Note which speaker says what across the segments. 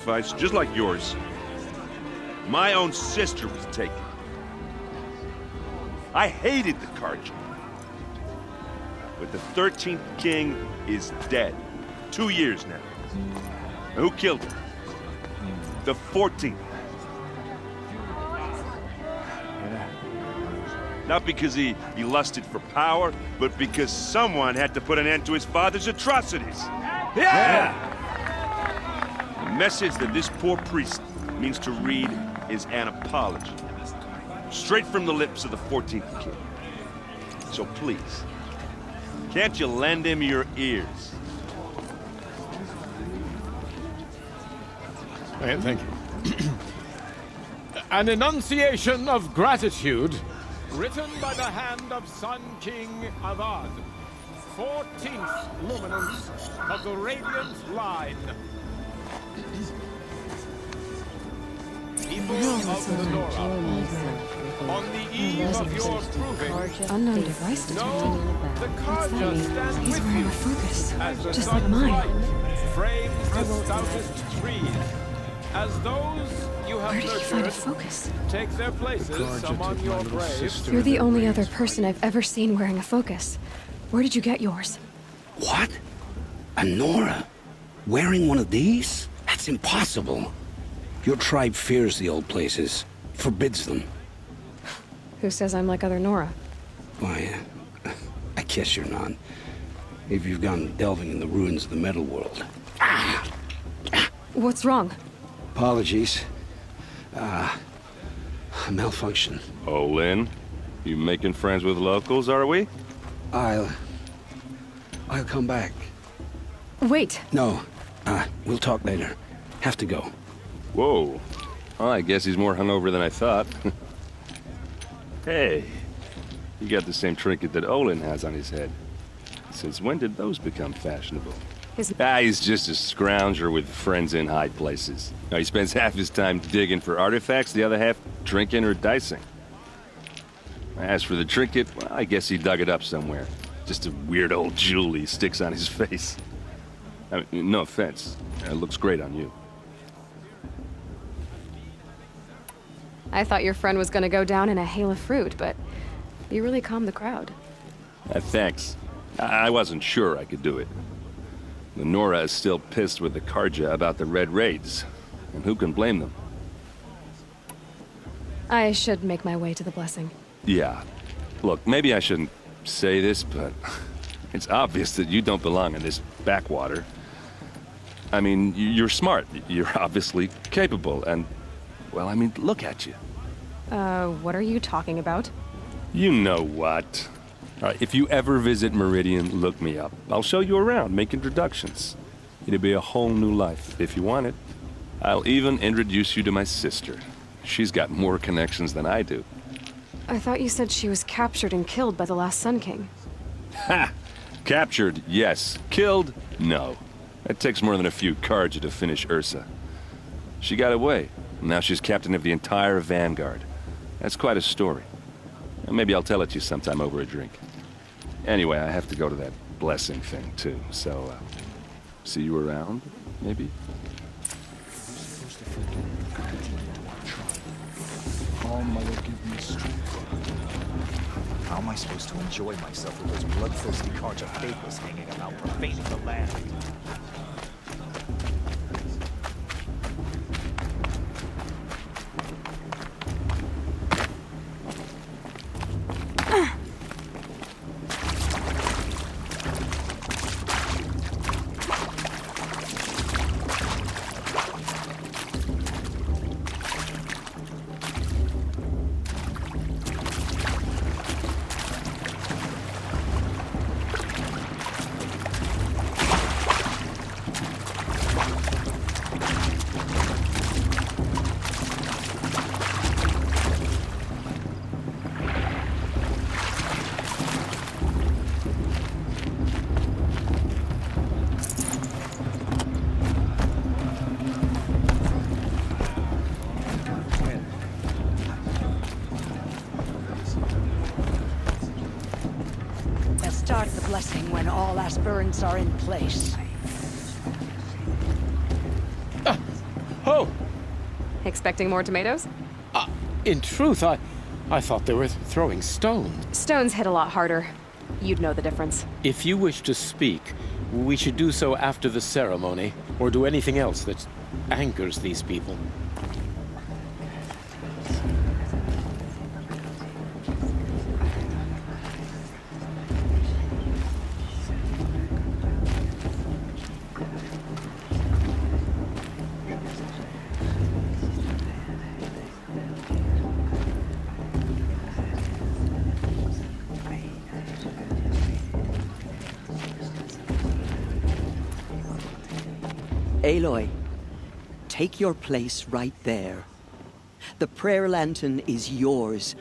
Speaker 1: sacrifice, just like yours. My own sister was taken. I hated the Carja. But the 13th king is dead. 2 years now. And who killed him? The 14th. Not because he lusted for power, but because someone had to put an end to his father's atrocities. Yeah! The message that this poor priest means to read is an apology. Straight from the lips of the 14th king. So please, can't you lend him your ears?
Speaker 2: Thank you. An enunciation of gratitude written by the hand of Sun King Avad, 14th luminance of the Radiant Line. People of the Nora, on the eve of your proving,
Speaker 3: Unknown device detected.
Speaker 2: the Carja stand
Speaker 3: He's
Speaker 2: with
Speaker 3: wearing
Speaker 2: you
Speaker 3: a focus,
Speaker 2: as the
Speaker 3: just like
Speaker 2: sun's
Speaker 3: mine.
Speaker 2: light frames the stoutest trees, as those you have
Speaker 3: Where did you find a
Speaker 2: nurtured
Speaker 3: focus?
Speaker 2: take their places among your graves.
Speaker 3: You're the only other person I've ever seen wearing a focus. Where did you get yours?
Speaker 4: What? A Nora? Wearing one of these? That's impossible. Your tribe fears the old places, forbids them.
Speaker 3: Who says I'm like other Nora?
Speaker 4: Why, I guess you're not. If you've gone delving in the ruins of the metal world.
Speaker 3: What's wrong?
Speaker 4: Apologies. A malfunction.
Speaker 1: Oh, Lynn, you making friends with locals, are we?
Speaker 4: I'll come back.
Speaker 3: Wait,
Speaker 4: No, we'll talk later. Have to go.
Speaker 1: Whoa. Well, I guess he's more hungover than I thought. Hey, you got the same trinket that Olin has on his head. Since when did those become fashionable? He's just a scrounger with friends in high places. Now, he spends half his time digging for artifacts, the other half drinking or dicing. As for the trinket, well, I guess he dug it up somewhere. Just a weird old jewel he sticks on his face. I mean, no offense. It looks great on you.
Speaker 3: I thought your friend was gonna go down in a hail of fruit, but you really calmed the crowd.
Speaker 1: Thanks. I wasn't sure I could do it. The Nora is still pissed with the Carja about the Red Raids, and who can blame them?
Speaker 3: I should make my way to the blessing.
Speaker 1: Yeah. Look, maybe I shouldn't say this, but it's obvious that you don't belong in this backwater. I mean, you're smart. You're obviously capable, and, well, I mean, look at you.
Speaker 3: What are you talking about?
Speaker 1: You know what. All right, if you ever visit Meridian, look me up. I'll show you around, make introductions. It'll be a whole new life, if you want it. I'll even introduce you to my sister. She's got more connections than I do.
Speaker 3: I thought you said she was captured and killed by the last Sun King.
Speaker 1: Ha! Captured, yes. Killed, no. It takes more than a few Carja to finish Ursa. She got away. Now she's captain of the entire Vanguard. That's quite a story. Maybe I'll tell it to you sometime over a drink. Anyway, I have to go to that blessing thing, too. So, see you around, maybe?
Speaker 5: Oh, Mother, give me strength. How am I supposed to enjoy myself with those bloodthirsty Carja faithless hanging about, profaning the land?
Speaker 6: Start the blessing when all aspirants are in place.
Speaker 2: Oh,
Speaker 3: Expecting more tomatoes?
Speaker 2: in truth, I thought they were throwing stones.
Speaker 3: Stones hit a lot harder. You'd know the difference.
Speaker 2: If you wish to speak, we should do so after the ceremony, or do anything else that angers these people.
Speaker 7: Aloy, take your place right there. The prayer lantern is yours.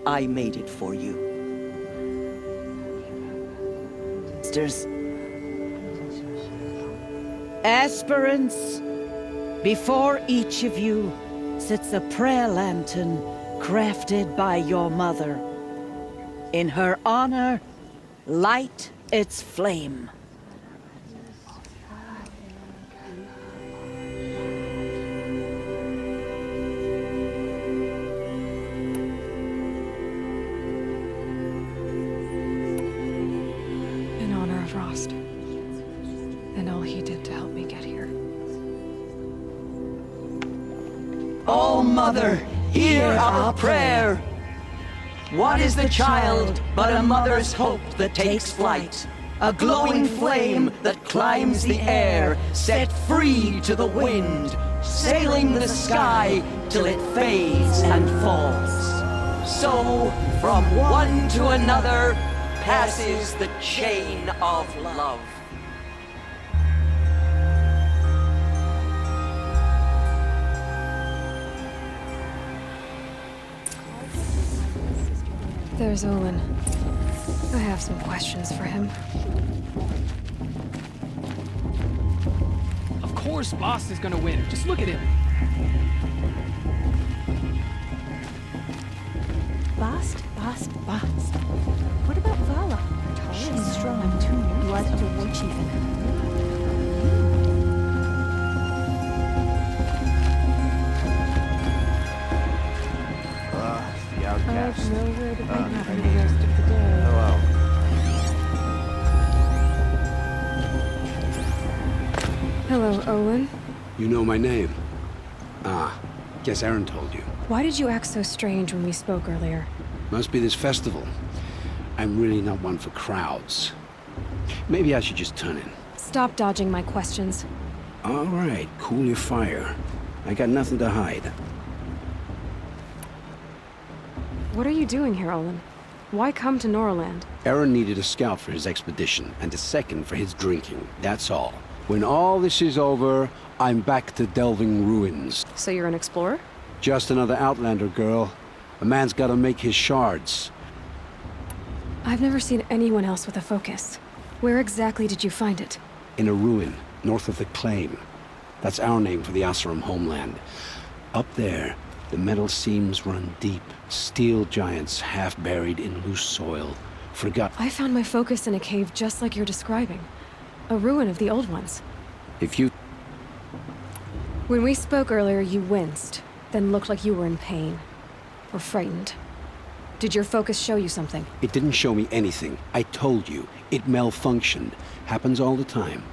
Speaker 7: I made it for you.
Speaker 6: Sisters. Aspirants, before each of you sits a prayer lantern crafted by your mother. In her honor, light its flame.
Speaker 3: In honor of Rost. And all he did to help me get here.
Speaker 7: Oh, Mother, hear our prayer. What is the child but a mother's hope that takes flight? A glowing flame that climbs the air, set free to the wind, sailing the sky till it fades and falls. So, from one to another, passes the chain of love.
Speaker 3: There's Olin. I have some questions for him.
Speaker 8: Of course Bast is gonna win. Just look at him.
Speaker 6: Bast. What about Vala? She's strong too. Blood of a war chief in her.
Speaker 5: The outcast.
Speaker 3: nowhere to
Speaker 5: hang
Speaker 3: out for the rest of the day.
Speaker 5: Hello.
Speaker 3: Hello, Olin.
Speaker 4: You know my name? Ah, guess Aaron told you.
Speaker 3: Why did you act so strange when we spoke earlier?
Speaker 4: Must be this festival. I'm really not one for crowds. Maybe I should just turn in.
Speaker 3: Stop dodging my questions.
Speaker 4: All right, cool your fire. I got nothing to hide.
Speaker 3: What are you doing here, Olin? Why come to Norland?
Speaker 4: Aaron needed a scout for his expedition, and a second for his drinking. That's all. When all this is over, I'm back to delving ruins.
Speaker 3: So you're an explorer?
Speaker 4: Just another Outlander, girl. A man's gotta make his shards.
Speaker 3: I've never seen anyone else with a focus. Where exactly did you find it?
Speaker 4: In a ruin, north of the Claim. That's our name for the Oseram homeland. Up there, the metal seams run deep. Steel giants half buried in loose soil. Forgot.
Speaker 3: I found my focus in a cave just like you're describing. A ruin of the old ones.
Speaker 4: If you...
Speaker 3: When we spoke earlier, you winced, then looked like you were in pain. Or frightened. Did your focus show you something?
Speaker 4: It didn't show me anything. I told you. It malfunctioned. Happens all the time.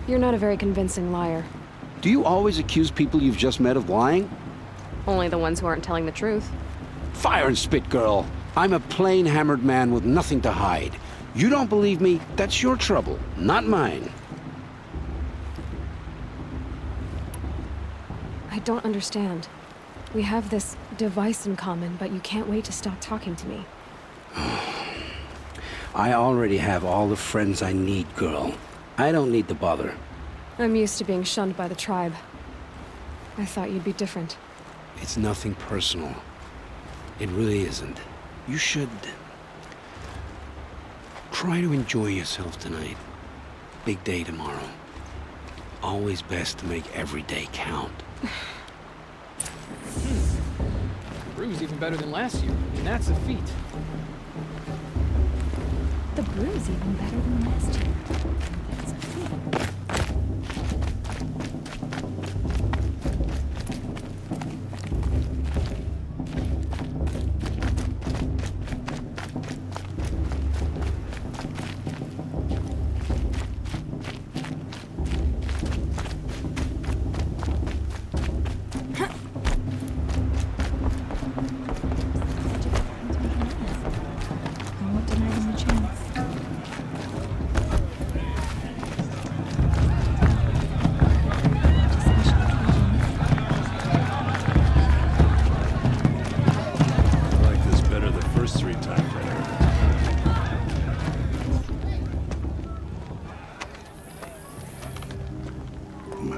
Speaker 3: You're not a very convincing liar.
Speaker 4: Do you always accuse people you've just met of lying?
Speaker 3: Only the ones who aren't telling the truth.
Speaker 4: Fire and spit, girl. I'm a plain hammered man with nothing to hide. You don't believe me? That's your trouble, not mine.
Speaker 3: I don't understand. We have this device in common, but you can't wait to stop talking to me.
Speaker 4: I already have all the friends I need, girl. I don't need the bother.
Speaker 3: I'm used to being shunned by the tribe. I thought you'd be different.
Speaker 4: It's nothing personal. It really isn't. You should... try to enjoy yourself tonight. Big day tomorrow. Always best to make every day count.
Speaker 8: Brew's even better than last year, and that's a feat.
Speaker 6: The brew's even better than last year. That's a feat.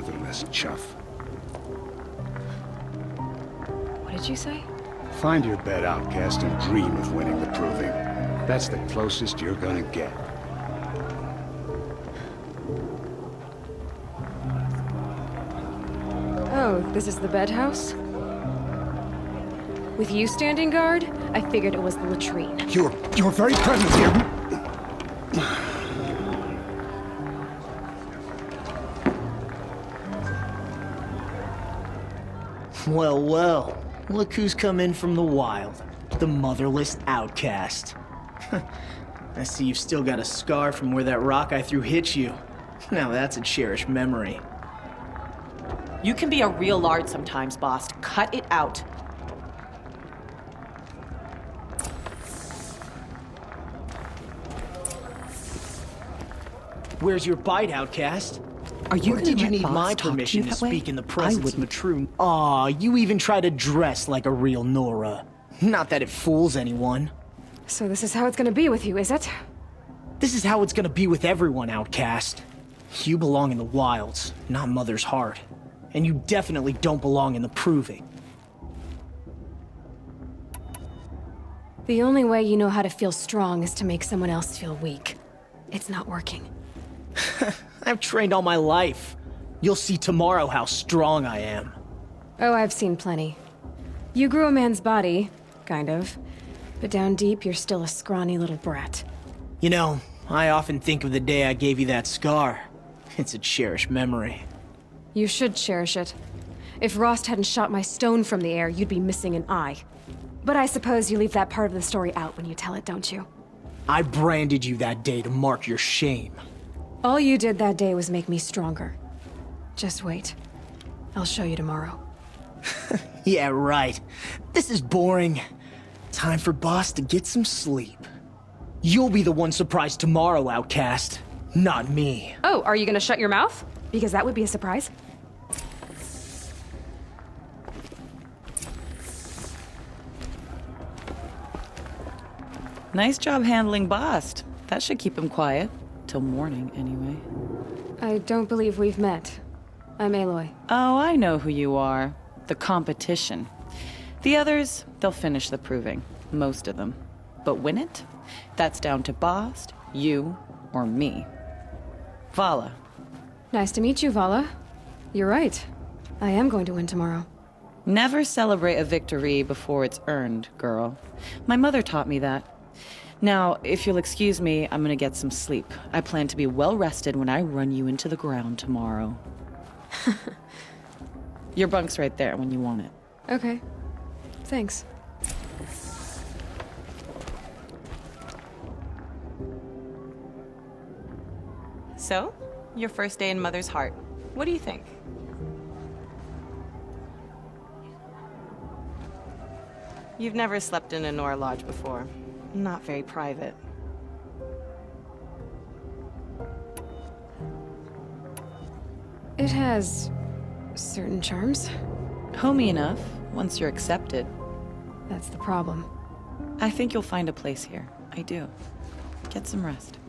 Speaker 4: motherless chuff.
Speaker 3: What did you say?
Speaker 4: Find your bed, outcast, and dream of winning the proving. That's the closest you're gonna get.
Speaker 3: Oh, this is the bed house? With you standing guard, I figured it was the latrine.
Speaker 4: Your very presence here.
Speaker 9: Well, well. Look who's come in from the wild. The motherless outcast. I see you've still got a scar from where that rock I threw hit you. Now that's a cherished memory.
Speaker 10: You can be a real lard sometimes, boss. Cut it out.
Speaker 9: Where's your bite, outcast?
Speaker 10: Are you
Speaker 9: Or
Speaker 10: gonna
Speaker 9: did you
Speaker 10: let
Speaker 9: need
Speaker 10: boss
Speaker 9: my
Speaker 10: talk to
Speaker 9: permission
Speaker 10: you
Speaker 9: to
Speaker 10: that way?
Speaker 9: speak in the
Speaker 10: I
Speaker 9: presence of
Speaker 10: wouldn't.
Speaker 9: a true... Aw, you even try to dress like a real Nora. Not that it fools anyone.
Speaker 3: So this is how it's gonna be with you, is it?
Speaker 9: This is how it's gonna be with everyone, outcast. You belong in the wilds, not Mother's heart. And you definitely don't belong in the proving.
Speaker 3: The only way you know how to feel strong is to make someone else feel weak. It's not working.
Speaker 9: I've trained all my life. You'll see tomorrow how strong I am.
Speaker 3: Oh, I've seen plenty. You grew a man's body, kind of. But down deep, you're still a scrawny little brat.
Speaker 9: You know, I often think of the day I gave you that scar. It's a cherished memory.
Speaker 3: You should cherish it. If Rost hadn't shot my stone from the air, you'd be missing an eye. But I suppose you leave that part of the story out when you tell it, don't you?
Speaker 9: I branded you that day to mark your shame.
Speaker 3: All you did that day was make me stronger. Just wait. I'll show you tomorrow.
Speaker 9: Yeah, right. This is boring. Time for Boss to get some sleep. You'll be the one surprised tomorrow, outcast. Not me.
Speaker 3: Oh, are you gonna shut your mouth? Because that would be a surprise.
Speaker 10: Nice job handling Bast. That should keep him quiet. Till morning, anyway.
Speaker 3: I don't believe we've met. I'm Aloy.
Speaker 10: Oh, I know who you are. The competition. The others, they'll finish the proving. Most of them. But win it? That's down to Bast, you, or me. Vala.
Speaker 3: Nice to meet you, Vala. You're right. I am going to win tomorrow.
Speaker 10: Never celebrate a victory before it's earned, girl. My mother taught me that. Now, if you'll excuse me, I'm gonna get some sleep. I plan to be well rested when I run you into the ground tomorrow. Your bunk's right there when you want it.
Speaker 3: Okay. Thanks.
Speaker 10: So, your first day in Mother's Heart. What do you think? You've never slept in a Nora Lodge before. Not very private.
Speaker 3: It has certain charms.
Speaker 10: Homey enough, once you're accepted.
Speaker 3: That's the problem.
Speaker 10: I think you'll find a place here. I do. Get some rest.